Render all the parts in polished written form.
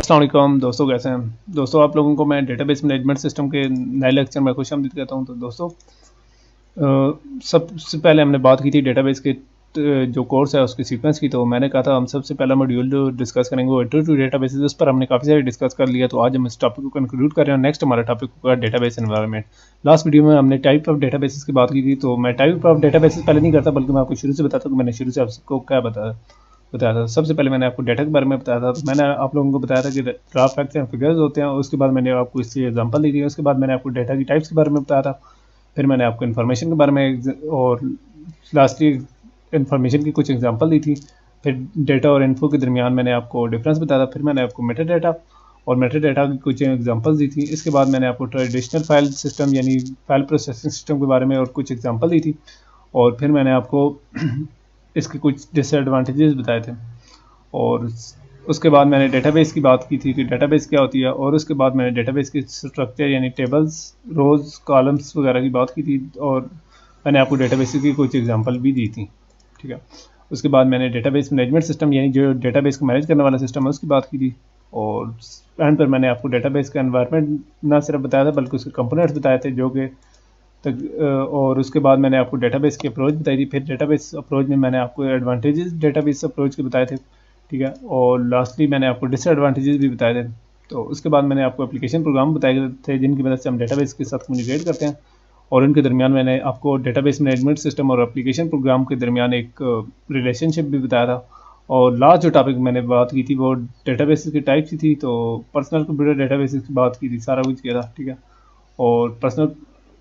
अस्सलाम वालेकुम दोस्तों, कैसे हैं दोस्तों। आप लोगों को मैं डेटाबेस मैनेजमेंट सिस्टम के नए लेक्चर में खुशामदीद कहता हूं। तो दोस्तों सबसे पहले हमने बात की थी डेटाबेस के जो कोर्स है उसके सीक्वेंस की। तो मैंने कहा था हम सबसे पहला मॉड्यूल जो डिस्कस करेंगे वो इंट्रो टू डेटाबेस, उस पर हमने काफ़ी सारे डिस्कस कर लिया। तो आज हम इस टॉपिक को कंक्लूड कर रहे हैं। नेक्स्ट हमारा टॉपिक होगा डेटाबेस एनवायरनमेंट। लास्ट वीडियो में हमने टाइप ऑफ डेटाबेसेस की बात की थी। तो मैं टाइप ऑफ डेटाबेसेस पहले नहीं करता, बल्कि मैं आपको शुरू से बताता हूँ कि मैंने शुरू से आपको क्या बताया था। सबसे पहले मैंने आपको डाटा के बारे में बताया था। तो मैंने आप लोगों को बताया था कि रॉ फैक्ट्स एंड फिगर्स होते हैं। उसके बाद मैंने आपको इसकी एग्जांपल दी थी। उसके बाद मैंने आपको डाटा की टाइप्स के बारे में बताया था। फिर मैंने आपको इन्फॉर्मेशन के बारे में और लास्टली इन्फॉर्मेशन की कुछ एग्जांपल दी थी। फिर डेटा और इन्फो के दरमियान मैंने आपको डिफरेंस बताया था। फिर मैंने आपको मेटा डाटा और मेटा डाटा की कुछ एग्जांपल्स दी थी। इसके बाद मैंने आपको ट्रेडिशनल फाइल सिस्टम यानी फाइल प्रोसेसिंग सिस्टम के बारे में और कुछ एग्जांपल दी थी। और फिर मैंने आपको इसके कुछ डिसएडवांटेजेस बताए थे। और उसके बाद मैंने डेटाबेस की बात की थी कि डेटाबेस क्या होती है। और उसके बाद मैंने डेटाबेस की स्ट्रक्चर यानी टेबल्स, रोज, कॉलम्स वगैरह की बात की थी। और मैंने आपको डेटाबेस की कुछ एग्जांपल भी दी थी, ठीक है। उसके बाद मैंने डेटाबेस मैनेजमेंट सिस्टम यानी जो डेटाबेस को मैनेज करने वाला सिस्टम है उसकी बात की थी। और एंड पर मैंने आपको डेटाबेस का एनवायरनमेंट ना सिर्फ बताया था बल्कि उसके कंपोनेंट्स बताए थे जो कि और उसके बाद मैंने आपको डेटाबेस की अप्रोच बताई थी। फिर डेटाबेस अप्रोच में मैंने आपको एडवांटेजेस डेटाबेस अप्रोच के बताए थे, ठीक है। और लास्टली मैंने आपको डिसएडवांटेजेस भी बताए थे। तो उसके बाद मैंने आपको एप्लीकेशन प्रोग्राम बताए थे जिनकी मदद से हम डेटाबेस के साथ कम्युनिकेट करते हैं। और इनके दरमियान मैंने आपको डेटाबेस मैनेजमेंट सिस्टम और एप्लीकेशन प्रोग्राम के दरमियान एक रिलेशनशिप भी बताया था। और लास्ट जो टॉपिक मैंने बात की थी वो डेटाबेस की टाइप्स थी। तो पर्सनल कंप्यूटर डेटाबेस की बात की थी, सारा कुछ किया था, ठीक है। और पर्सनल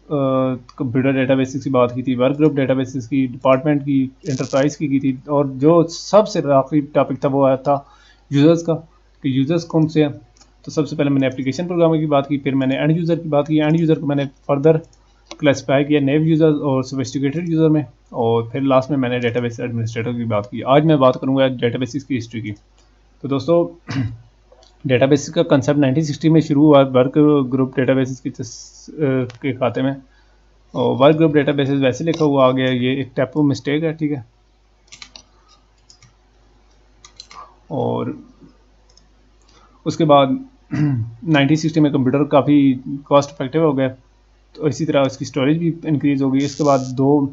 कंप्यूटर डेटाबेसिस की बात की थी, वर्क ग्रुप डेटाबेसिस की, डिपार्टमेंट की, एंटरप्राइज की थी। और जो सबसे आखिरी टॉपिक था वो आया था यूज़र्स का, कि यूज़र्स कौन से हैं। तो सबसे पहले मैंने एप्लीकेशन प्रोग्रामर की बात की, फिर मैंने एंड यूज़र की बात की। एंड यूज़र को मैंने फर्दर क्लासीफाई किया नेव यूज़र और सोफिस्टिकेटेड यूज़र में। और फिर लास्ट में मैंने डेटाबेस एडमिनिस्ट्रेटर की बात की। आज मैं बात करूँगा डेटाबेसिस की हिस्ट्री की। तो दोस्तों डेटाबेस का कंसेप्ट 1960 में शुरू हुआ वर्क ग्रुप डेटाबेसिस के खाते में। और वर्क ग्रुप डेटाबेसिस वैसे लिखा हुआ आ गया, ये एक टाइपो मिस्टेक है, ठीक है। और उसके बाद 1960 में कंप्यूटर काफ़ी कॉस्ट इफेक्टिव हो गया। तो इसी तरह इसकी स्टोरेज भी इंक्रीज़ हो गई। इसके बाद दो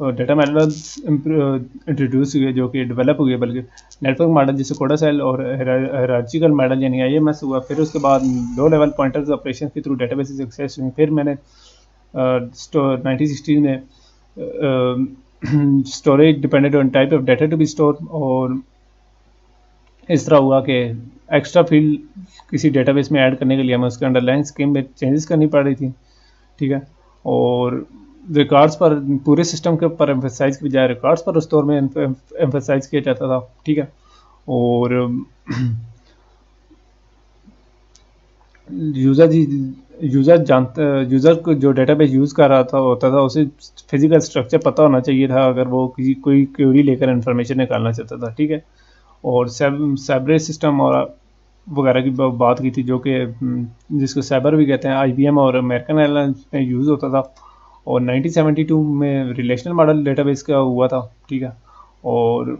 डेटा मॉडल्स इंट्रोड्यूस हुए जो कि डेवलप हुए, बल्कि नेटवर्क मॉडल जैसे कोडा सेल और हायरार्चिकल मॉडल यानी IMS हुआ। फिर उसके बाद लो लेवल पॉइंटर्स ऑपरेशन के थ्रू डेटाबेसेस एक्सेस हुई। फिर मैंने 1960 में storage depended on type of data to be store. और इस तरह हुआ कि एक्स्ट्रा फील्ड किसी डेटाबेस में ऐड करने के लिए हमें उसके अंडरलाइन स्कीम में चेंजेस करनी पड़ रही थी, ठीक है। और रिकॉर्ड्स पर पूरे सिस्टम के ऊपर एम्फेसाइज की बजाय रिकॉर्ड्स पर उस दौर में एम्फेसाइज किया जाता था, ठीक है। और यूज़र को जो डेटाबेस यूज़ कर रहा होता था उसे फिजिकल स्ट्रक्चर पता होना चाहिए था अगर वो कोई क्वेरी लेकर इन्फॉर्मेशन निकालना चाहता था, ठीक है। और सैबरे सिस्टम और वगैरह की बात की थी जो कि जिसको सैबर भी कहते हैं, IBM और अमेरिकन एयरलाइंस में यूज़ होता था। और 1972 में रिलेशनल मॉडल डेटाबेस का हुआ था, ठीक है। और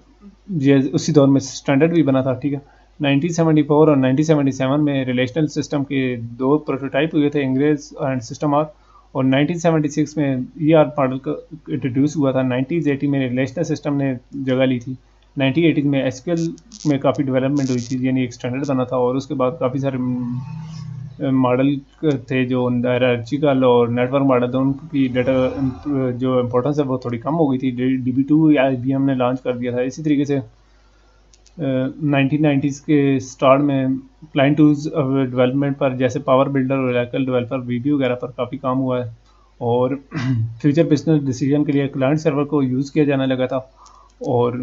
ये उसी दौर में स्टैंडर्ड भी बना था, ठीक है। 1974 और 1977 में रिलेशनल सिस्टम के दो प्रोटोटाइप हुए थे, इंग्रेज एंड सिस्टम आर। और 1976 में ER मॉडल का इंट्रोड्यूस हुआ था। 1980 में रिलेशनल सिस्टम ने जगह ली थी। 1980 में SQL में काफ़ी डेवलपमेंट हुई थी यानी एक स्टैंडर्ड बना था। और उसके बाद काफ़ी सारे मॉडल थे जो हायरार्चिकल और नेटवर्क मॉडल थे, उनकी डाटा जो इम्पोर्टेंस है वो थोड़ी कम हो गई थी। DB2 IBM ने लॉन्च कर दिया था। इसी तरीके से 1990s के स्टार्ट में क्लाइंट टूल्स डेवलपमेंट पर जैसे पावर बिल्डर और ओरेकल डेवलपर VB वगैरह पर काफ़ी काम हुआ है। और फ्यूचर बिजनेस डिसीजन के लिए क्लाइंट सर्वर को यूज़ किया जाने लगा था। और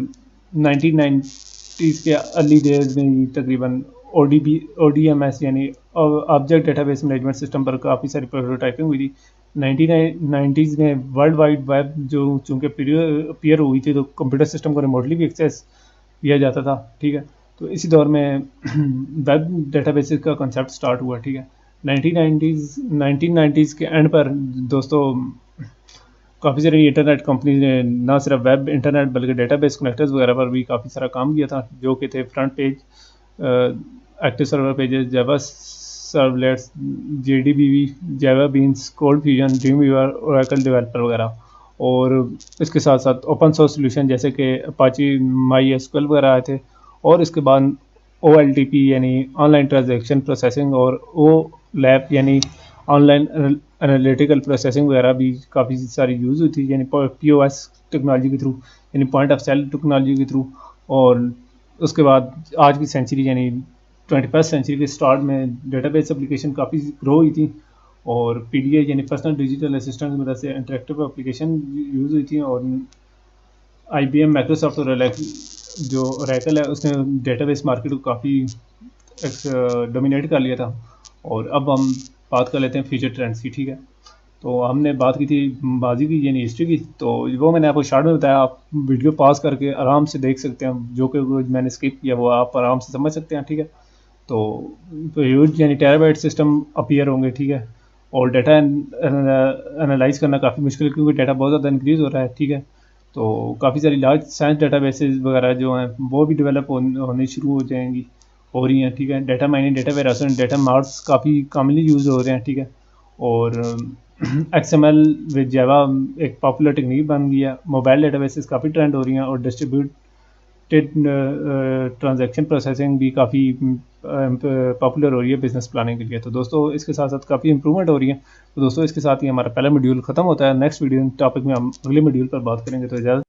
1990s के अर्ली डेज में तकरीबन ODMS यानी ऑब्जेक्ट डेटाबेस मैनेजमेंट सिस्टम पर काफ़ी सारी प्रोटोटाइपिंग हुई थी। 1990s में वर्ल्ड वाइड वेब जो चूँकि अपीयर हुई थी तो कंप्यूटर सिस्टम को रिमोटली भी एक्सेस किया जाता था, ठीक है। तो इसी दौर में वेब डेटाबेसेस का कंसेप्ट स्टार्ट हुआ, ठीक है। 1990s के एंड पर दोस्तों काफ़ी सारी इंटरनेट कंपनीज ने ना सिर्फ वेब इंटरनेट बल्कि डेटाबेस कनेक्टर्स वगैरह पर भी काफ़ी सारा काम किया था जो कि थे front page active server pages, Java servlets, JDBC, Java beans, cold fusion, Dreamweaver, Oracle developer वगैरह। और इसके साथ साथ ओपन सोर्स सोल्यूशन जैसे कि अपाची, MySQL वगैरह आए थे। और इसके बाद OLTP यानी ऑनलाइन ट्रांजैक्शन प्रोसेसिंग और OLAP यानी ऑनलाइन एनालिटिकल प्रोसेसिंग वगैरह भी काफ़ी सारी यूज़ हुई थी, यानी POS टेक्नोलॉजी के थ्रू, यानी पॉइंट ऑफ सेल टेक्नोलॉजी के थ्रू। और उसके बाद आज की सेंचुरी यानी 21st सेंचुरी के स्टार्ट में डेटाबेस एप्लीकेशन काफ़ी ग्रो हुई थी। और PDA यानी पर्सनल डिजिटल असिस्टेंट की मदद से इंटरेक्टिव एप्लीकेशन यूज़ हुई थी। और IBM, माइक्रोसॉफ्ट और जो ओरेकल है उसने डेटाबेस मार्केट को काफ़ी डोमिनेट कर लिया था। और अब हम बात कर लेते हैं फ्यूचर ट्रेंड्स की, ठीक है। तो हमने बात की थी माजी की यानी हिस्ट्री की, तो वो मैंने आपको शॉर्ट में बताया, आप वीडियो पॉज करके आराम से देख सकते हैं, जो कि मैंने स्किप किया वो आप आराम से समझ सकते हैं, ठीक है। तो ह्यूज यानी टेराबाइट सिस्टम अपीयर होंगे, ठीक है। और डाटा एनालाइज करना काफ़ी मुश्किल है क्योंकि डाटा बहुत ज़्यादा इंक्रीज़ हो रहा है, ठीक है। तो काफ़ी सारी लार्ज साइंस डाटाबेसेस वगैरह जो हैं वो भी डेवलप होनी शुरू हो जाएंगी, हो रही हैं, ठीक है। Data mining, data ware, data marts काफ़ी कॉमनली यूज़ हो रहे हैं, ठीक है। और XML विद जावा एक पॉपुलर टेक्निक बन गई है। मोबाइल डेटाबेसेस काफ़ी ट्रेंड हो रही हैं और डिस्ट्रीब्यूटेड ट्रांजैक्शन प्रोसेसिंग भी काफ़ी पॉपुलर हो रही है बिजनेस प्लानिंग के लिए। तो दोस्तों इसके साथ साथ काफ़ी इंप्रूवमेंट हो रही है। तो दोस्तों इसके साथ ही हमारा पहला मॉड्यूल खत्म होता है। नेक्स्ट वीडियो टॉपिक में हम अगले मॉड्यूल पर बात करेंगे। तो इजाज़त।